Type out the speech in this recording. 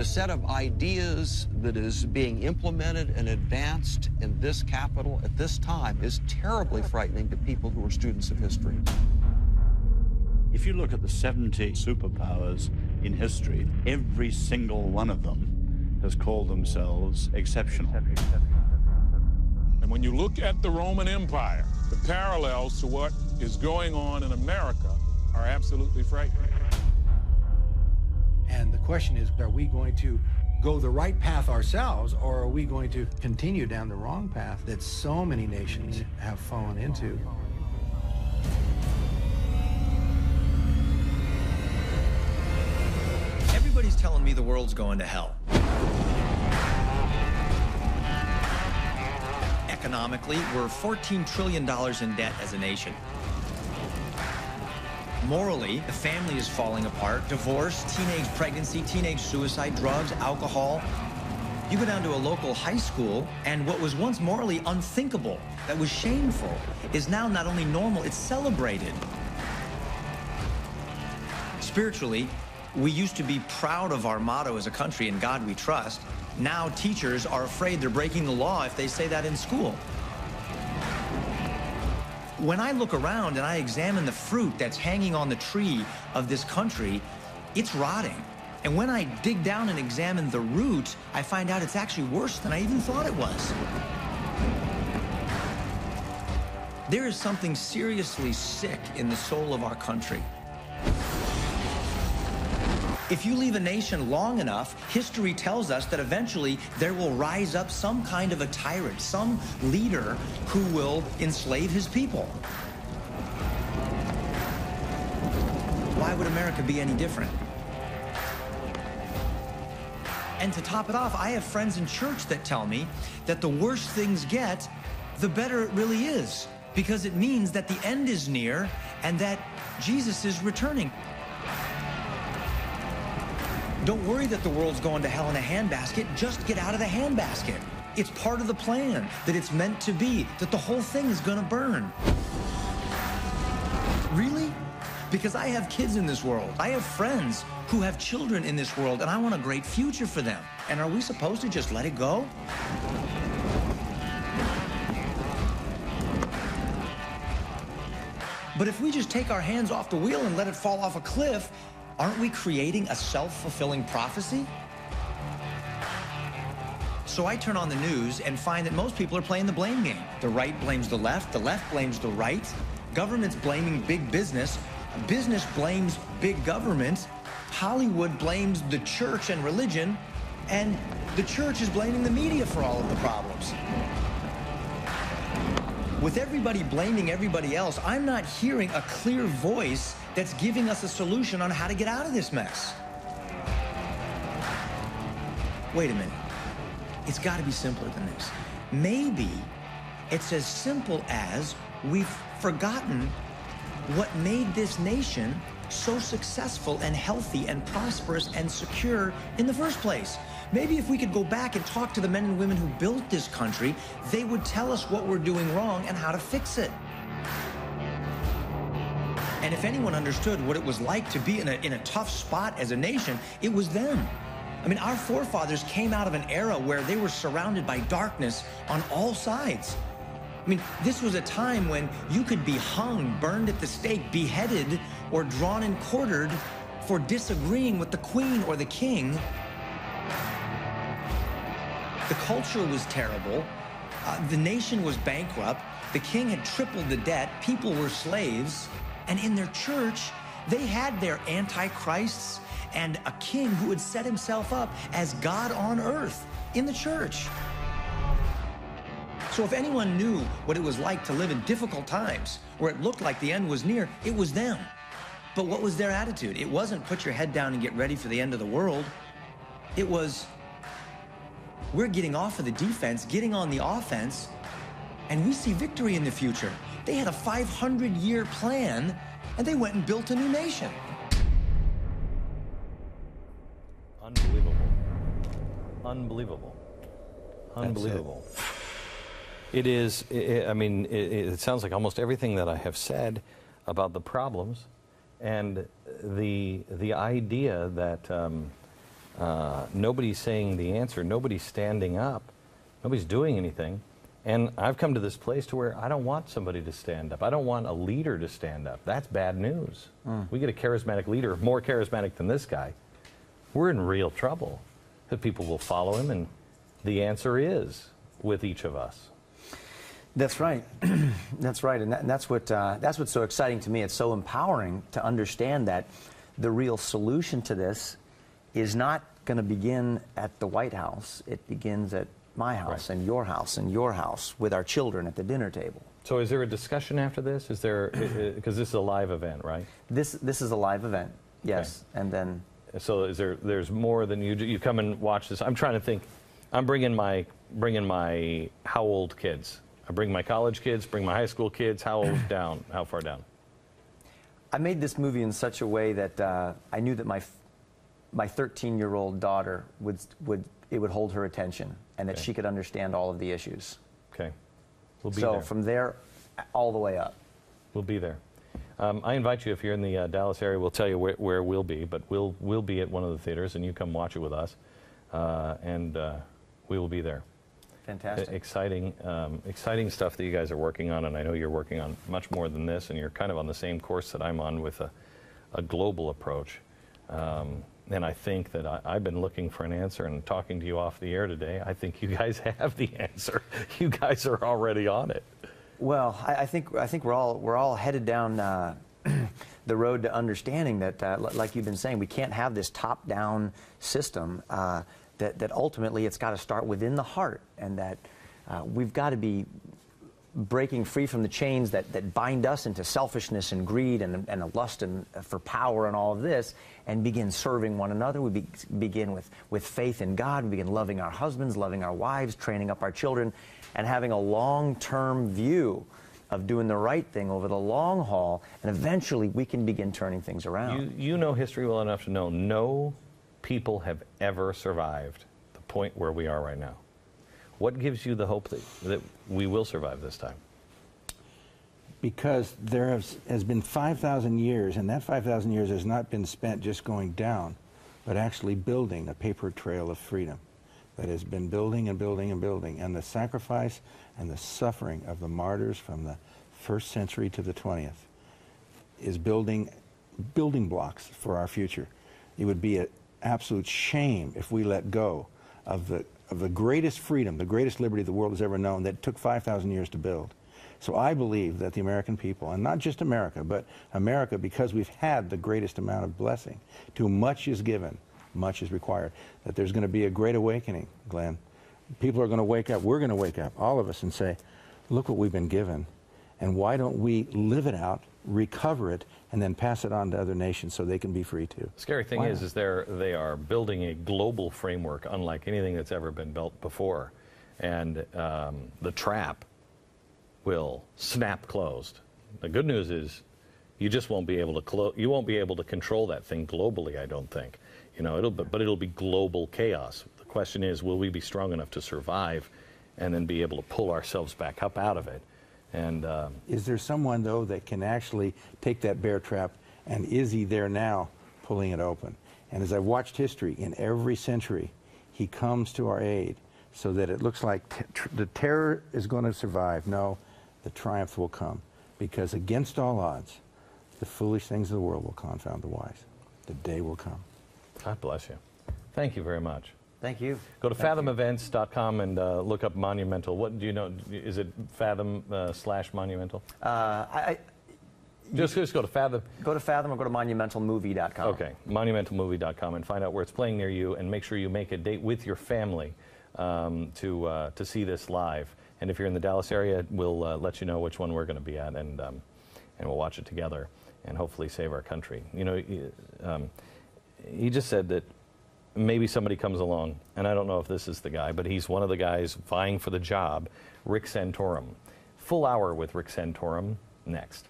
The set of ideas that is being implemented and advanced in this capital at this time is terribly frightening to people who are students of history. If you look at the 70 superpowers in history, every single one of them has called themselves exceptional. And when you look at the Roman Empire, the parallels to what is going on in America are absolutely frightening. And the question is, are we going to go the right path ourselves, or are we going to continue down the wrong path that so many nations have fallen into? Everybody's telling me the world's going to hell. Economically, we're $14 trillion in debt as a nation. Morally, the family is falling apart. Divorce, teenage pregnancy, teenage suicide, drugs, alcohol. You go down to a local high school, and what was once morally unthinkable, that was shameful, is now not only normal, it's celebrated. Spiritually, we used to be proud of our motto as a country, "In God we trust." Now teachers are afraid they're breaking the law if they say that in school. When I look around and I examine the fruit that's hanging on the tree of this country, it's rotting. And when I dig down and examine the root, I find out it's actually worse than I even thought it was. There is something seriously sick in the soul of our country. If you leave a nation long enough, history tells us that eventually there will rise up some kind of a tyrant, some leader who will enslave his people. Why would America be any different? And to top it off, I have friends in church that tell me that the worse things get, the better it really is, because it means that the end is near and that Jesus is returning. Don't worry that the world's going to hell in a handbasket. Just get out of the handbasket. It's part of the plan, that it's meant to be, that the whole thing is going to burn. Really? Because I have kids in this world. I have friends who have children in this world, and I want a great future for them. And are we supposed to just let it go? But if we just take our hands off the wheel and let it fall off a cliff, aren't we creating a self-fulfilling prophecy? So I turn on the news and find that most people are playing the blame game. The right blames the left blames the right. Government's blaming big business. Business blames big government. Hollywood blames the church and religion. And the church is blaming the media for all of the problems. With everybody blaming everybody else, I'm not hearing a clear voice that's giving us a solution on how to get out of this mess. Wait a minute. It's got to be simpler than this. Maybe it's as simple as we've forgotten what made this nation so successful and healthy and prosperous and secure in the first place. Maybe if we could go back and talk to the men and women who built this country, they would tell us what we're doing wrong and how to fix it. And if anyone understood what it was like to be in a tough spot as a nation, it was them. I mean, our forefathers came out of an era where they were surrounded by darkness on all sides. I mean, this was a time when you could be hung, burned at the stake, beheaded, or drawn and quartered for disagreeing with the queen or the king. The culture was terrible. The nation was bankrupt. The king had tripled the debt. People were slaves. And in their church, they had their antichrists and a king who had set himself up as God on earth in the church. So if anyone knew what it was like to live in difficult times where it looked like the end was near, it was them. But what was their attitude? It wasn't put your head down and get ready for the end of the world. It was, we're getting off of the defense, getting on the offense, and we see victory in the future. They had a 500-year plan, and they went and built a new nation. Unbelievable. Unbelievable. Unbelievable. It is, I mean, it sounds like almost everything that I have said about the problems and the idea that Nobody's saying the answer. Nobody's standing up. Nobody's doing anything. And I've come to this place to where I don't want somebody to stand up. I don't want a leader to stand up. That's bad news. We get a charismatic leader, more charismatic than this guy, we're in real trouble. That people will follow him, and the answer is with each of us. That's right. That's right, and that's what's so exciting to me. It's so empowering to understand that the real solution to this is not going to begin at the White House. It begins at my house, right, and your house, with our children at the dinner table. So is there a discussion after this? Is there, because this is a live event, right? This is a live event, yes. Okay. And then... So is there's more than you come and watch this? I'm trying to think. I'm bringing my how old kids? I bring my college kids, bring my high school kids. How old down? How far down? I made this movie in such a way that I knew that my 13-year-old daughter would hold her attention, and that she could understand all of the issues. Okay. We'll be there. So from there, all the way up. We'll be there. I invite you, if you're in the Dallas area, we'll tell you where we'll be, but we'll be at one of the theaters, and you come watch it with us, and we will be there. Fantastic. Exciting stuff that you guys are working on, and I know you're working on much more than this, and you're kind of on the same course that I'm on with a global approach. And I think that I've been looking for an answer, and talking to you off the air today, I think you guys have the answer. You guys are already on it. Well, I think we're all headed down the road to understanding that, like you've been saying, we can't have this top-down system. That ultimately it's got to start within the heart, and that we've got to be breaking free from the chains that bind us into selfishness and greed and a lust for power and all of this, and begin serving one another. We begin with faith in God. We begin loving our husbands, loving our wives, training up our children, and having a long-term view of doing the right thing over the long haul, and eventually we can begin turning things around. You know history well enough to know no people have ever survived the point where we are right now. What gives you the hope that we will survive this time? Because there has been 5,000 years, and that 5,000 years has not been spent just going down, but actually building a paper trail of freedom that has been building and building and building. And the sacrifice and the suffering of the martyrs from the 1st century to the 20th is building blocks for our future. It would be an absolute shame if we let go of the greatest freedom, the greatest liberty the world has ever known, that took 5,000 years to build. So I believe that the American people, and not just America, but America, because we've had the greatest amount of blessing, to much is given, much is required, that there's going to be a great awakening, Glenn. People are going to wake up, we're going to wake up, all of us, and say, look what we've been given, and why don't we live it out, recover it, and then pass it on to other nations so they can be free too. Scary thing is they are building a global framework unlike anything that's ever been built before, and the trap will snap closed. The good news is you just won't be able to control that thing globally, I don't think. You know, but it'll be global chaos. The question is, will we be strong enough to survive and then be able to pull ourselves back up out of it? And is there someone, though, that can actually take that bear trap, and is he there now pulling it open? And as I've watched history, in every century, he comes to our aid so that it looks like the terror is going to survive. No, the triumph will come, because against all odds, the foolish things of the world will confound the wise. The day will come. God bless you. Thank you very much. Thank you. Go to fathomevents.com and look up Monumental. What do you know? Is it Fathom/Monumental? Just go to Fathom. Go to Fathom or go to monumentalmovie.com. Okay, monumentalmovie.com, and find out where it's playing near you, and make sure you make a date with your family to see this live. And if you're in the Dallas area, we'll let you know which one we're going to be at, and we'll watch it together and hopefully save our country. You know, he just said that maybe somebody comes along, and I don't know if this is the guy, but he's one of the guys vying for the job, Rick Santorum. Full hour with Rick Santorum next.